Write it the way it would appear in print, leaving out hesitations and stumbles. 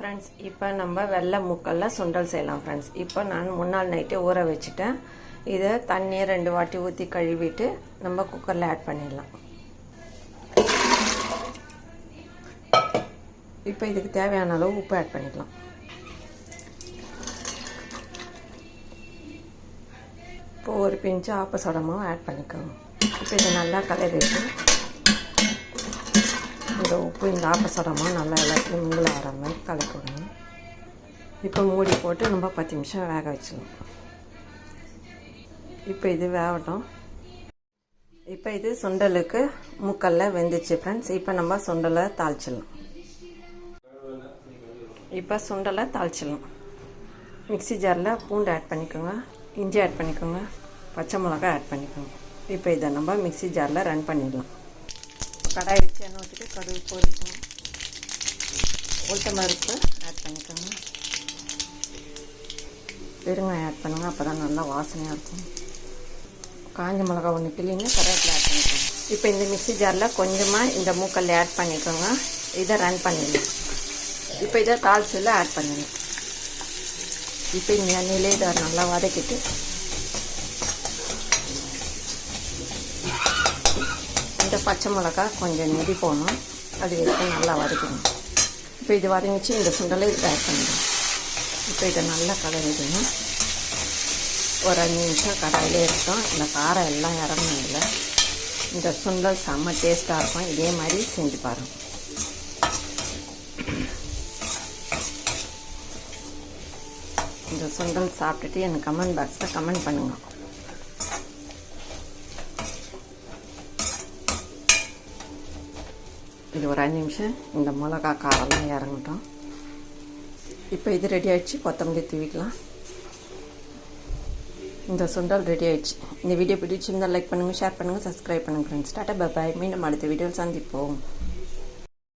Friends, இப்போ நம்ம வெள்ளை முக்கல்ல சுண்டல் செய்யலாம் ஃப்ரெண்ட்ஸ். இப்போ நான் முன்னாள் நைட்டே ஊற வச்சுட்டேன். இதை தண்ணியை 2 வாட்டி ஊற்றி கழுவிட்டு நம்ம குக்கரில் ஆட் பண்ணிடலாம். இப்போ இதுக்கு தேவையான அளவு உப்பு ஆட் பண்ணிக்கலாம். இப்போ ஒரு பிஞ்சு ஆப்பசோடமாவும் ஆட் பண்ணிக்கோங்க. இப்போ இதை நல்லா கலரிட்டு இந்த உப்பு இந்த ஆப்பசோடமாக நல்லா எல்லாத்தையும் மிங்கில் ஆகிற மாதிரி கலக்கி விடணும். இப்போ மூடி போட்டு நம்ம 10 நிமிஷம் வேக வச்சிடலாம். இப்போ இது வேகட்டும். இப்போ இது சுண்டலுக்கு முக்கல்ல வெந்துச்சு ஃப்ரெண்ட்ஸ். இப்போ நம்ம சுண்டலை தாளிச்சிடலாம். இப்போ சுண்டலை தாளிச்சிடலாம். மிக்ஸி ஜாரில் பூண்டு ஆட் பண்ணிக்கோங்க, இஞ்சி ஆட் பண்ணிக்கோங்க, பச்சை மிளகா ஆட் பண்ணிக்கோங்க. இப்போ இதை நம்ம மிக்ஸி ஜாரில் ரன் பண்ணிடலாம். கடாய் வச்சு எண்ணெய் ஊற்றிட்டு கடுகு பொரிக்கணும். உளுத்தம் பருப்பு ஆட் பண்ணிக்கோங்க, பெருங்காயம் ஆட் பண்ணுங்கள், அப்போ தான் நல்லா வாசனையாக இருக்கும். காஞ்ச மிளகா ஒன்று கிள்ளிங்க கருவேப்பிலை ஆட் பண்ணிக்கோங்க. இப்போ இந்த மிக்ஸி ஜாரில் கொஞ்சமாக இந்த மூக்கல்ல ஆட் பண்ணிக்கோங்க. இதை ரன் பண்ணிடலாம். இப்போ இதை தாளிச்சில் ஆட் பண்ணுங்க. இப்போ இந்த எண்ணெயிலே இதை நல்லா வதக்கிட்டு இந்த பச்சை மிளகா கொஞ்சம் நெடி போகணும், அது வரைக்கும் நல்லா வதக்கணும். இப்போ இது வதங்கிச்சு. இந்த சுண்டலை இதை ஆட் பண்ணிடணும். இப்போ இதை நல்லா கலரிடணும். ஒரு 5 நிமிஷம் கடாயிலே இருக்கும். இந்த காரம் எல்லாம் இறங்கினதில்ல இந்த சுண்டல் செம்ம டேஸ்ட்டாக இருக்கும். இதே மாதிரி செஞ்சு பாருங்கள். இந்த சுண்டல் சாப்பிட்டுட்டு எனக்கு கமெண்ட் பாக்ஸில் கமெண்ட் பண்ணுங்கள். இது ஒரு 5 நிமிஷம் இந்த மிளகா காரெல்லாம் இறங்கட்டும். இப்போ இது ரெடி ஆகிடுச்சு. கொத்தமல்லி தூவிக்கலாம். இந்த சுண்டல் ரெடி ஆகிடுச்சு. இந்த வீடியோ பிடிச்சிருந்தால் லைக் பண்ணுங்கள், ஷேர் பண்ணுங்கள், சப்ஸ்கிரைப் பண்ணுங்கள் ஃப்ரெண்ட்ஸ். Tata bye bye. மீண்டும் அடுத்த வீடியோவில் சந்திப்போம்.